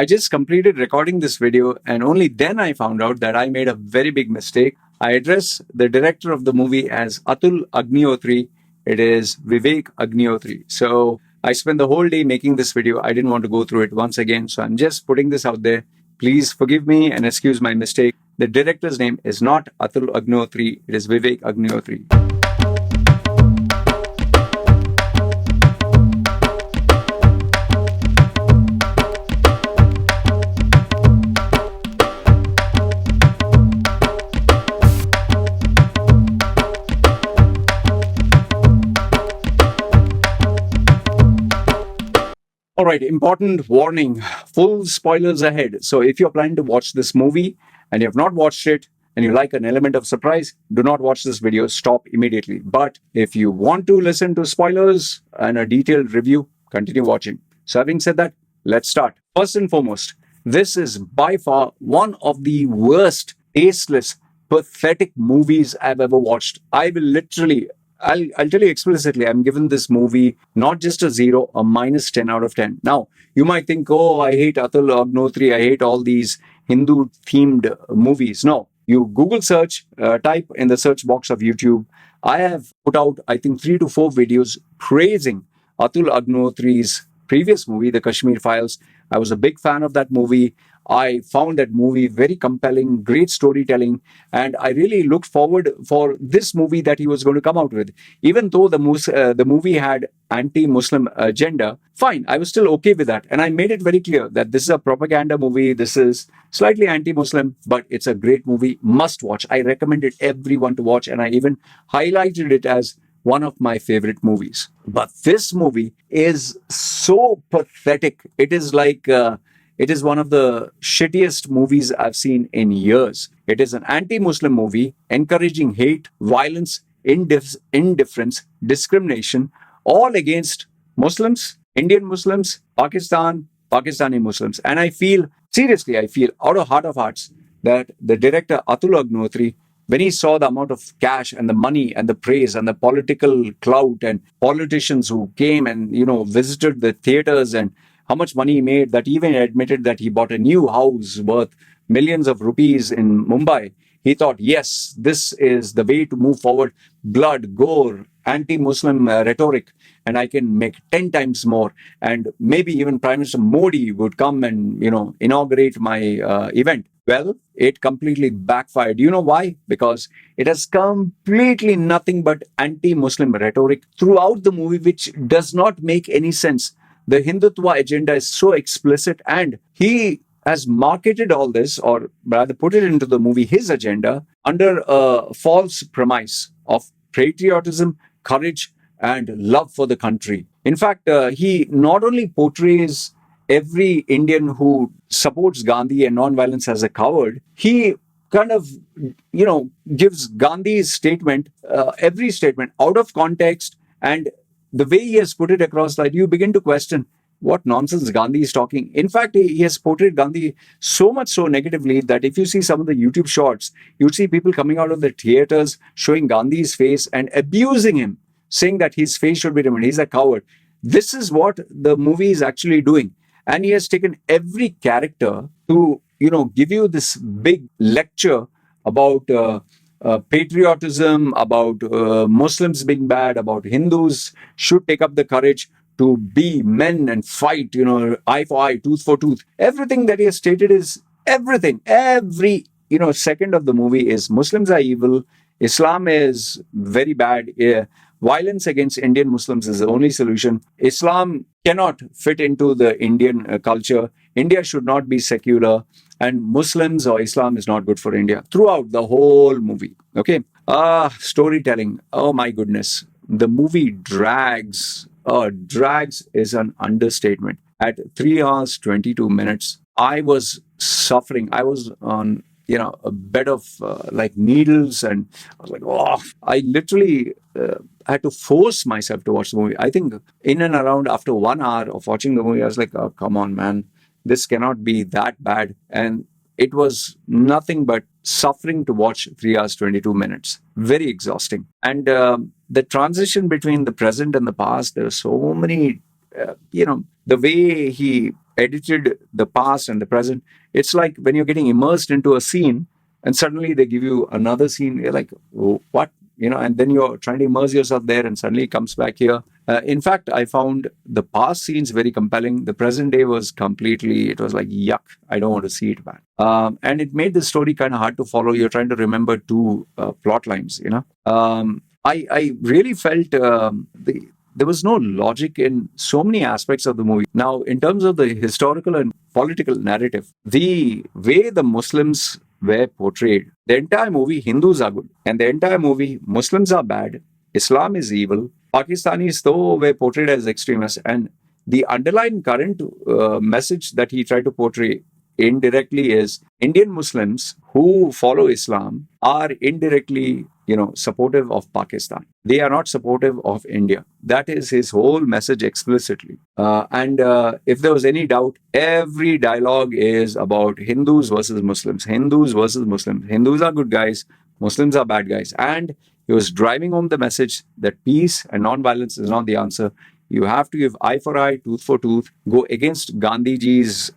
I just completed recording this video, and only then I found out that I made a very big mistake. I address the director of the movie as Atul Agnihotri. It is Vivek Agnihotri. So I spent the whole day making this video. I didn't want to go through it once again. So I'm just putting this out there. Please forgive me and excuse my mistake. The director's name is not Atul Agnihotri. It is Vivek Agnihotri. All right, important warning, full spoilers ahead. So if you're planning to watch this movie and you have not watched it and you like an element of surprise, do not watch this video, stop immediately. But if you want to listen to spoilers and a detailed review, continue watching. So having said that, let's start. First and foremost, this is by far one of the worst, tasteless, pathetic movies I've ever watched. I will literally, I'll tell you explicitly, I'm giving this movie not just a 0, a minus 10 out of 10. Now, you might think, oh, I hate Atul Agnihotri, I hate all these Hindu-themed movies. No, you Google search, type in the search box of YouTube. I have put out, I think, 3 to 4 videos praising Atul Agnihotri's previous movie, The Kashmir Files. I was a big fan of that movie. I found that movie very compelling, great storytelling, and I really looked forward for this movie that he was going to come out with. Even though the movie had anti-Muslim agenda, fine, I was still okay with that. And I made it very clear that this is a propaganda movie, this is slightly anti-Muslim, but it's a great movie, must watch. I recommended everyone to watch, and I even highlighted it as one of my favorite movies. But this movie is so pathetic. It is like... it is one of the shittiest movies I've seen in years. It is an anti-Muslim movie encouraging hate, violence, indifference, discrimination, all against Muslims, Indian Muslims, Pakistani Muslims. And I feel, seriously, I feel out of heart of hearts that the director Atul Agnihotri, when he saw the amount of cash and the money and the praise and the political clout and politicians who came and, visited the theaters and how much money he made, that even admitted that he bought a new house worth millions of rupees in Mumbai. He thought, yes, this is the way to move forward. Blood, gore, anti-Muslim rhetoric, and I can make 10 times more. And maybe even Prime Minister Modi would come and, inaugurate my event. Well, it completely backfired. You know why? Because it has completely nothing but anti-Muslim rhetoric throughout the movie, which does not make any sense. The Hindutva agenda is so explicit, and he has marketed all this, or rather put it into the movie, his agenda, under a false premise of patriotism, courage, and love for the country. In fact, he not only portrays every Indian who supports Gandhi and nonviolence as a coward, he kind of, gives Gandhi's statement, every statement, out of context, and the way he has put it across, that you begin to question what nonsense Gandhi is talking. In fact, he has portrayed Gandhi so much so negatively that if you see some of the YouTube shorts, you'd see people coming out of the theaters showing Gandhi's face and abusing him, saying that his face should be removed. He's a coward. This is what the movie is actually doing. And he has taken every character to, give you this big lecture about patriotism, about Muslims being bad, about Hindus should take up the courage to be men and fight, eye for eye, tooth for tooth. Everything that he has stated is everything. Every, second of the movie is Muslims are evil, Islam is very bad, violence against Indian Muslims is the only solution. Islam cannot fit into the Indian culture. India should not be secular. And Muslims or Islam is not good for India throughout the whole movie. Okay. Storytelling. Oh my goodness. The movie drags. Drags is an understatement. At 3 hours, 22 minutes, I was suffering. I was on, a bed of like needles, and I was like, oh, I literally had to force myself to watch the movie. I think in and around after 1 hour of watching the movie, I was like, oh, come on, man. This cannot be that bad. And it was nothing but suffering to watch 3 hours, 22 minutes. Very exhausting. And the transition between the present and the past, there are so many, the way he edited the past and the present, it's like when you're getting immersed into a scene and suddenly they give you another scene, you're like, oh, what? And then you're trying to immerse yourself there and suddenly it comes back here. In fact, I found the past scenes very compelling. The present day was completely, it was like, yuck, I don't want to see it back. And it made the story kind of hard to follow. You're trying to remember two plot lines. I really felt there was no logic in so many aspects of the movie. Now, in terms of the historical and political narrative, the way the Muslims were portrayed, the entire movie, Hindus are good. And the entire movie, Muslims are bad, Islam is evil, Pakistanis, though, were portrayed as extremists. And the underlying current message that he tried to portray indirectly is Indian Muslims who follow Islam are indirectly supportive of Pakistan. They are not supportive of India. That is his whole message explicitly. And if there was any doubt, every dialogue is about Hindus versus Muslims. Hindus versus Muslims. Hindus are good guys. Muslims are bad guys. And he was driving home the message that peace and non-violence is not the answer. You have to give eye for eye, tooth for tooth, go against Gandhiji's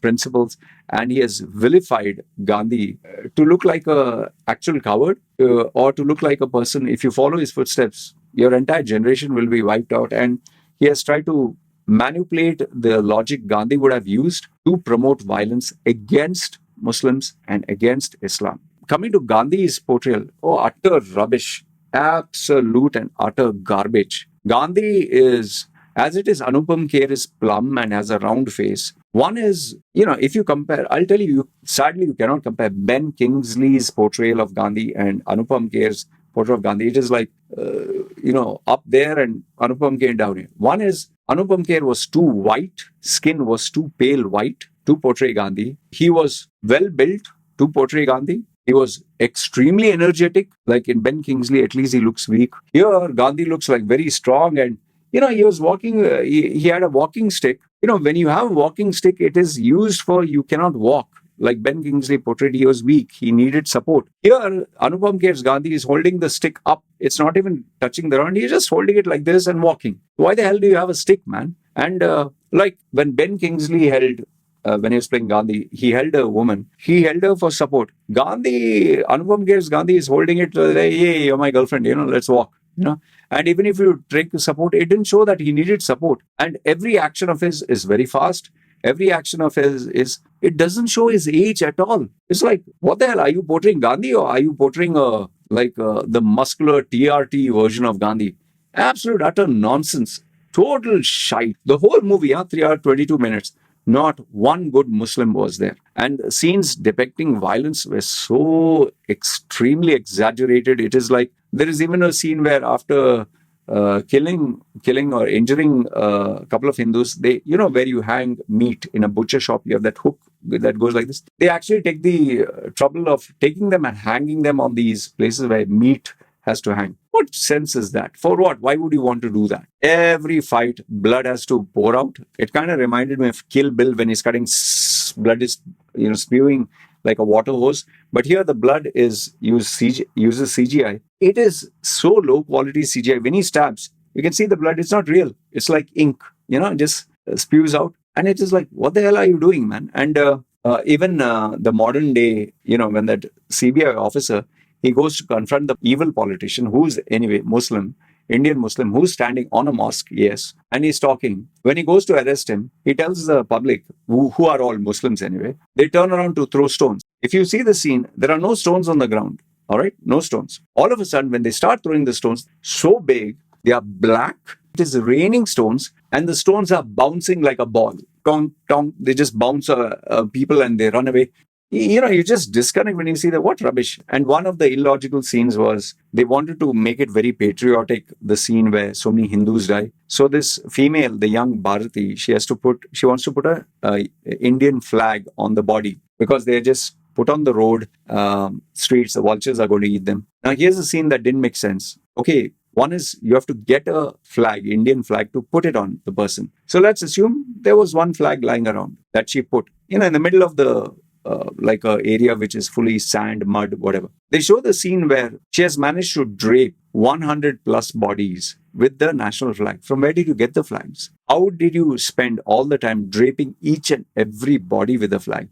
principles, and he has vilified Gandhi to look like a actual coward or to look like a person. If you follow his footsteps, your entire generation will be wiped out. And he has tried to manipulate the logic Gandhi would have used to promote violence against Muslims and against Islam. Coming to Gandhi's portrayal, utter rubbish, absolute and utter garbage. Gandhi is, as it is, Anupam Kher is plump and has a round face. One is, if you compare, I'll tell you, sadly, you cannot compare Ben Kingsley's portrayal of Gandhi and Anupam Kher's portrayal of Gandhi. It is like, up there and Anupam Kher down here. One is, Anupam Kher was too white, skin was too pale white to portray Gandhi. He was well built to portray Gandhi. He was extremely energetic. Like in Ben Kingsley, at least he looks weak. Here, Gandhi looks like very strong and he was walking, he had a walking stick. When you have a walking stick, it is used for, you cannot walk. Like Ben Kingsley portrayed, he was weak. He needed support. Here, Anupam Kher's Gandhi is holding the stick up. It's not even touching the ground. He's just holding it like this and walking. Why the hell do you have a stick, man? And like when Ben Kingsley held, when he was playing Gandhi, he held a woman. He held her for support. Anupam Kher's Gandhi is holding it, hey, you're my girlfriend, let's walk. And even if you take support, it didn't show that he needed support. And every action of his is very fast. Every action of his it doesn't show his age at all. It's like, what the hell? Are you portraying Gandhi or are you portraying the muscular TRT version of Gandhi? Absolute utter nonsense. Total shite. The whole movie, 3 hours, 22 minutes. Not one good Muslim was there. And scenes depicting violence were so extremely exaggerated. It is like, there is even a scene where after killing or injuring a couple of Hindus, they, where you hang meat in a butcher shop, you have that hook that goes like this. They actually take the trouble of taking them and hanging them on these places where meat has to hang. What sense is that? For what? Why would you want to do that? Every fight, blood has to pour out. It kind of reminded me of Kill Bill when he's cutting, blood is spewing like a water hose. But here the blood uses CGI. It is so low quality CGI. When he stabs, you can see the blood. It's not real. It's like ink. It just spews out. And it is like, what the hell are you doing, man? And even the modern day, when that CBI officer, he goes to confront the evil politician who's anyway Muslim, Indian Muslim, who's standing on a mosque, yes, and he's talking. When he goes to arrest him, he tells the public, who are all Muslims anyway, they turn around to throw stones. If you see the scene, there are no stones on the ground, all right? No stones. All of a sudden, when they start throwing the stones, so big, they are black, it is raining stones, and the stones are bouncing like a ball. Tong, tong, they just bounce people and they run away. You just disconnect when you see that, what rubbish. And one of the illogical scenes was, they wanted to make it very patriotic, the scene where so many Hindus die. So this female, the young Bharati, she wants to put a Indian flag on the body because they're just put on the road, streets, the vultures are going to eat them. Now here's a scene that didn't make sense. Okay, one is you have to get a flag, Indian flag, to put it on the person. So let's assume there was one flag lying around that she put, in the middle of the like a area which is fully sand, mud, whatever. They show the scene where she has managed to drape 100 plus bodies with the national flag. From where did you get the flags? How did you spend all the time draping each and every body with a flag?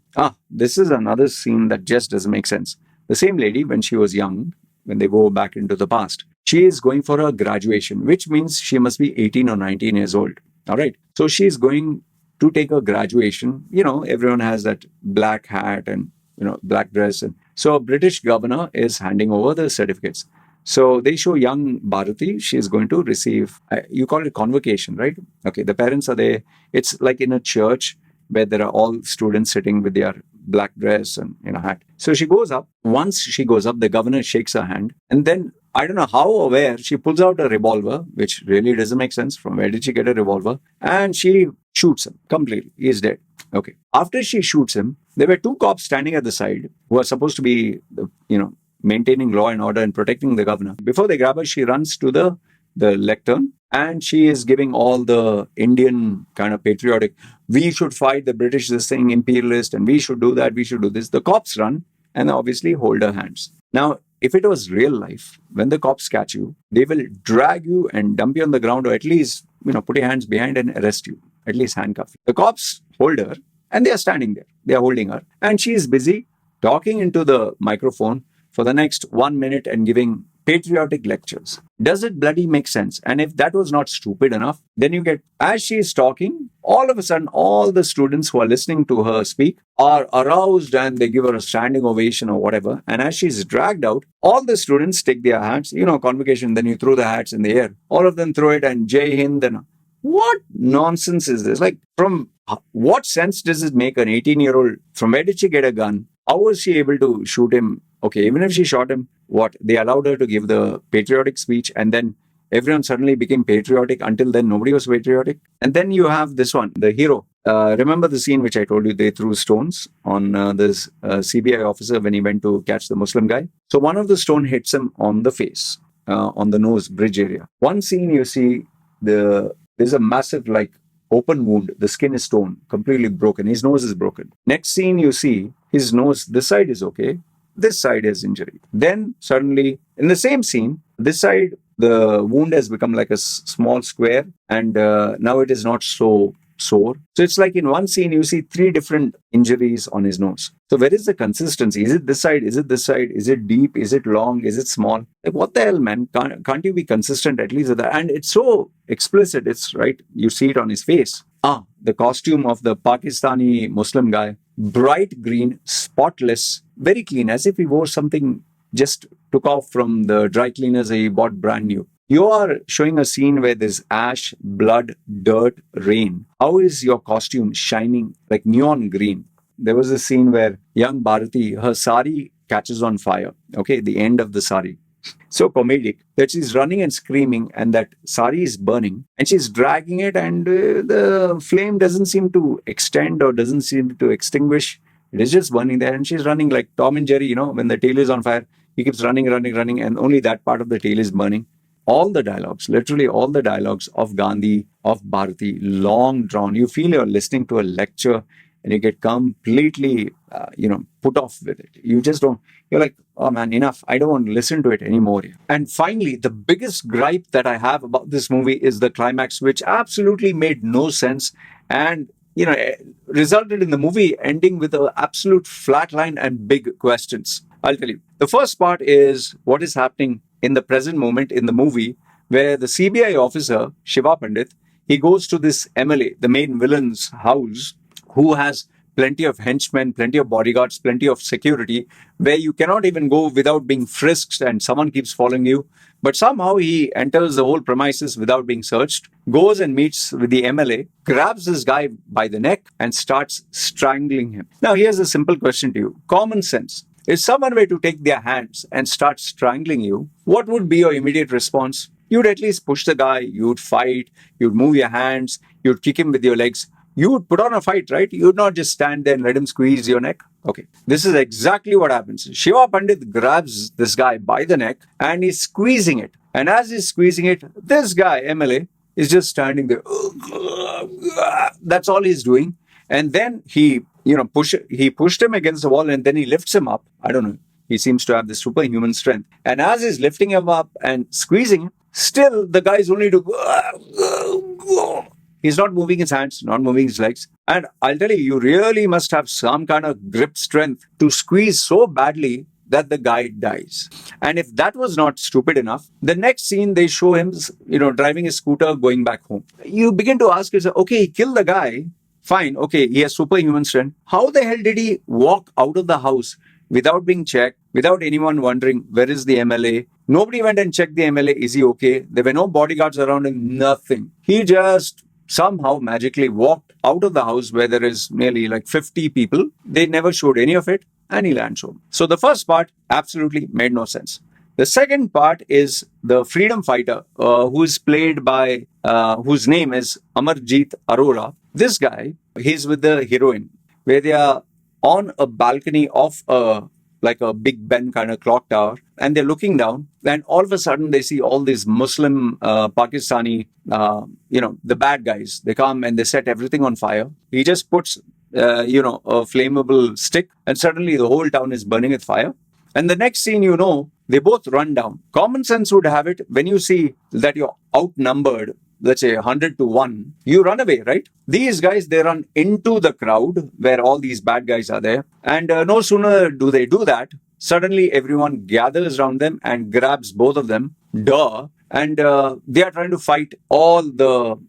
This is another scene that just doesn't make sense. The same lady, when she was young, when they go back into the past, she is going for a graduation, which means she must be 18 or 19 years old. All right. So she's going to take a graduation. Everyone has that black hat and, black dress. And so a British governor is handing over the certificates. So they show young Bharati. She is going to receive, you call it convocation, right? Okay, the parents are there. It's like in a church where there are all students sitting with their black dress and hat. So she goes up. Once she goes up, the governor shakes her hand. And then, I don't know how or where, she pulls out a revolver, which really doesn't make sense. From where did she get a revolver? And she shoots him completely. He is dead. Okay. After she shoots him, there were two cops standing at the side who are supposed to be, maintaining law and order and protecting the governor. Before they grab her, she runs to the lectern and she is giving all the Indian kind of patriotic, we should fight the British, this thing, imperialist, and we should do that, we should do this. The cops run and obviously hold her hands. Now, if it was real life, when the cops catch you, they will drag you and dump you on the ground or at least, put your hands behind and arrest you, at least handcuff you. The cops hold her and they are standing there. They are holding her and she is busy talking into the microphone for the next 1 minute and giving patriotic lectures. Does it bloody make sense? And if that was not stupid enough, then you get, as she is talking, all of a sudden, all the students who are listening to her speak are aroused and they give her a standing ovation or whatever. And as she's dragged out, all the students take their hats, convocation, then you throw the hats in the air. All of them throw it and Jai Hind. And what nonsense is this? Like, from what sense does it make an 18-year-old? From where did she get a gun? How was she able to shoot him? Okay, even if she shot him, what? They allowed her to give the patriotic speech and then everyone suddenly became patriotic. Until then, nobody was patriotic. And then you have this one, the hero. Remember the scene which I told you, they threw stones on this CBI officer when he went to catch the Muslim guy? So one of the stone hits him on the face, on the nose bridge area. One scene you see, there's a massive open wound. The skin is torn, completely broken. His nose is broken. Next scene you see, his nose, this side is okay. This side has injury. Then suddenly, in the same scene, this side, the wound has become like a small square and now it is not so sore. So it's like in one scene, you see 3 different injuries on his nose. So where is the consistency? Is it this side? Is it this side? Is it deep? Is it long? Is it small? Like, what the hell, man? Can't you be consistent at least with that? And it's so explicit. It's right. You see it on his face. The costume of the Pakistani Muslim guy, bright green, spotless, very clean, as if he wore something just took off from the dry cleaners he bought brand new. You are showing a scene where there's ash, blood, dirt, rain. How is your costume shining like neon green? There was a scene where young Bharati, her sari catches on fire. Okay, the end of the sari. So comedic that she's running and screaming and that sari is burning and she's dragging it and the flame doesn't seem to extend or doesn't seem to extinguish. It is just burning there and she's running like Tom and Jerry, when the tail is on fire, he keeps running and only that part of the tail is burning. All the dialogues, literally all the dialogues of Gandhi, of Bharati, long drawn. You feel you're listening to a lecture and you get completely, put off with it. You just don't, you're like, oh man, enough. I don't want to listen to it anymore. And finally, the biggest gripe that I have about this movie is the climax, which absolutely made no sense. And, resulted in the movie ending with an absolute flatline and big questions. I'll tell you. The first part is what is happening in the present moment in the movie, where the CBI officer, Shiva Pandit, he goes to this MLA, the main villain's house, who has plenty of henchmen, plenty of bodyguards, plenty of security, where you cannot even go without being frisked and someone keeps following you. But somehow he enters the whole premises without being searched, goes and meets with the MLA, grabs this guy by the neck and starts strangling him. Now, here's a simple question to you. Common sense. If someone were to take their hands and start strangling you, what would be your immediate response? You'd at least push the guy, you'd fight, you'd move your hands, you'd kick him with your legs. You would put on a fight, right? You would not just stand there and let him squeeze your neck. Okay. This is exactly what happens. Shiva Pandit grabs this guy by the neck and he's squeezing it. And as he's squeezing it, this guy, MLA, is just standing there. That's all he's doing. And then he pushed him against the wall and then he lifts him up. I don't know. He seems to have this superhuman strength. And as he's lifting him up and squeezing him, still the guy is only to He's not moving his hands, not moving his legs. And I'll tell you, you really must have some kind of grip strength to squeeze so badly that the guy dies. And if that was not stupid enough, the next scene they show him, driving his scooter going back home. You begin to ask yourself, okay, he killed the guy. Fine, okay, he has superhuman strength. How the hell did he walk out of the house without being checked, without anyone wondering, where is the MLA? Nobody went and checked the MLA. Is he okay? There were no bodyguards around him, nothing. He just somehow magically walked out of the house where there is nearly like 50 people. They never showed any of it, and he lands home. So the first part absolutely made no sense. The second part is the freedom fighter, who is played by, whose name is Amarjeet Arora. This guy, he's with the heroine, where they are on a balcony of like a Big Ben kind of clock tower, and they're looking down, and all of a sudden they see all these Muslim Pakistani, the bad guys. They come and they set everything on fire. He just puts, a flammable stick, and suddenly the whole town is burning with fire. And the next scene, they both run down. Common sense would have it, when you see that you're outnumbered, let's say 100 to 1, you run away, right? These guys, they run into the crowd where all these bad guys are there. And no sooner do they do that, suddenly everyone gathers around them and grabs both of them. And they are trying to fight all the,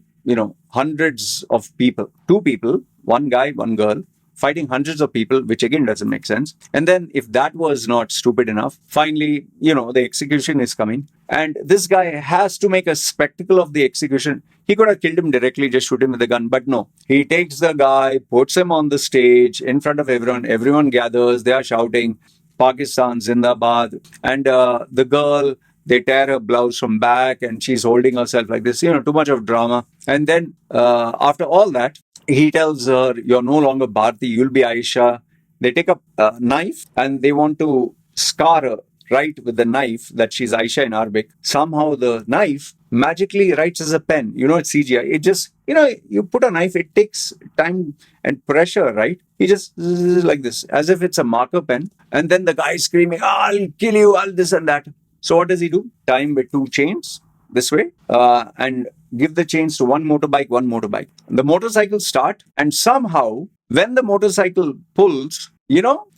hundreds of people. Two people, one guy, one girl, fighting hundreds of people, which again doesn't make sense. And then if that was not stupid enough, finally, the execution is coming. And this guy has to make a spectacle of the execution. He could have killed him directly, just shoot him with a gun. But no, he takes the guy, puts him on the stage in front of everyone. Everyone gathers. They are shouting, Pakistan, Zindabad. And the girl, they tear her blouse from back and she's holding herself like this, too much of drama. And then after all that, he tells her, you're no longer Bharti, you'll be Aisha. They take a knife and they want to scar her, right, with the knife that she's Aisha in Arabic. Somehow the knife magically writes as a pen. It's CGI. It just, you put a knife, it takes time and pressure, right? He just like this, as if it's a marker pen. And then the guy is screaming, I'll kill you, I'll this and that. So what does he do? Tie him with two chains this way and give the chains to one motorbike. The motorcycles start, and somehow when the motorcycle pulls,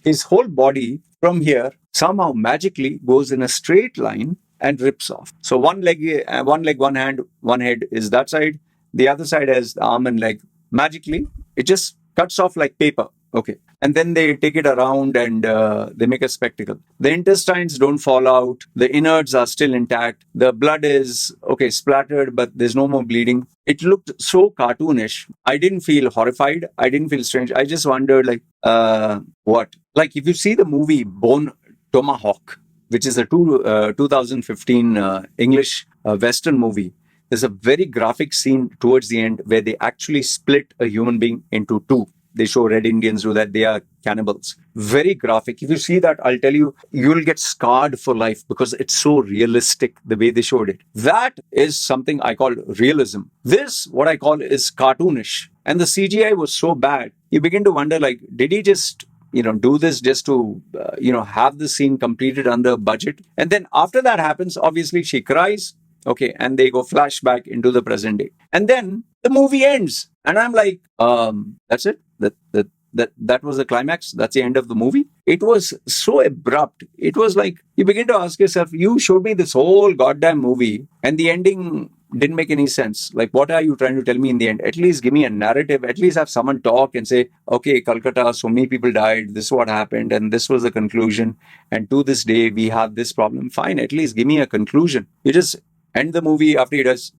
his whole body from here somehow magically goes in a straight line and rips off. So one leg, one hand, one head is that side. The other side has the arm and leg. Magically, it just cuts off like paper. Okay. And then they take it around and they make a spectacle. The intestines don't fall out. The innards are still intact. The blood is, splattered, but there's no more bleeding. It looked so cartoonish. I didn't feel horrified. I didn't feel strange. I just wondered, what? Like, if you see the movie Bone Tomahawk, which is a 2015 English Western movie, there's a very graphic scene towards the end where they actually split a human being into two. They show Red Indians do that. They are cannibals. Very graphic. If you see that, I'll tell you, you'll get scarred for life because it's so realistic the way they showed it. That is something I call realism. This, what I call, is cartoonish. And the CGI was so bad. You begin to wonder, did he just, do this just to, have the scene completed under budget? And then after that happens, obviously she cries. Okay, and they go flashback into the present day. And then the movie ends. And I'm like, that's it? That was the climax? That's the end of the movie? It was so abrupt. It was like, you begin to ask yourself, you showed me this whole goddamn movie and the ending didn't make any sense. Like, what are you trying to tell me in the end? At least give me a narrative. At least have someone talk and say, okay, Calcutta, so many people died. This is what happened. And this was the conclusion. And to this day, we have this problem. Fine, at least give me a conclusion. You just end the movie after it does,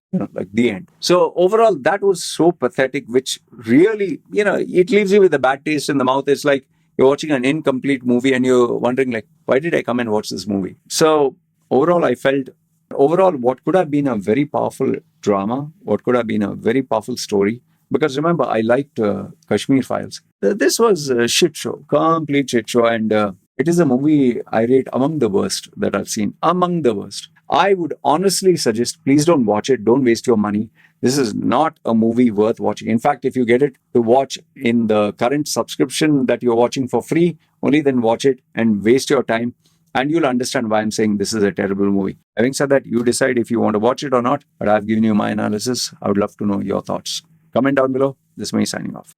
the end. So overall, that was so pathetic, which really, it leaves you with a bad taste in the mouth. It's like you're watching an incomplete movie and you're wondering, why did I come and watch this movie? So overall, I felt, what could have been a very powerful drama, what could have been a very powerful story, because remember, I liked Kashmir Files. This was a shit show, complete shit show. And it is a movie I rate among the worst that I've seen, among the worst. I would honestly suggest, please don't watch it. Don't waste your money. This is not a movie worth watching. In fact, if you get it to watch in the current subscription that you're watching for free, only then watch it and waste your time. And you'll understand why I'm saying this is a terrible movie. Having said that, you decide if you want to watch it or not. But I've given you my analysis. I would love to know your thoughts. Comment down below. This is me signing off.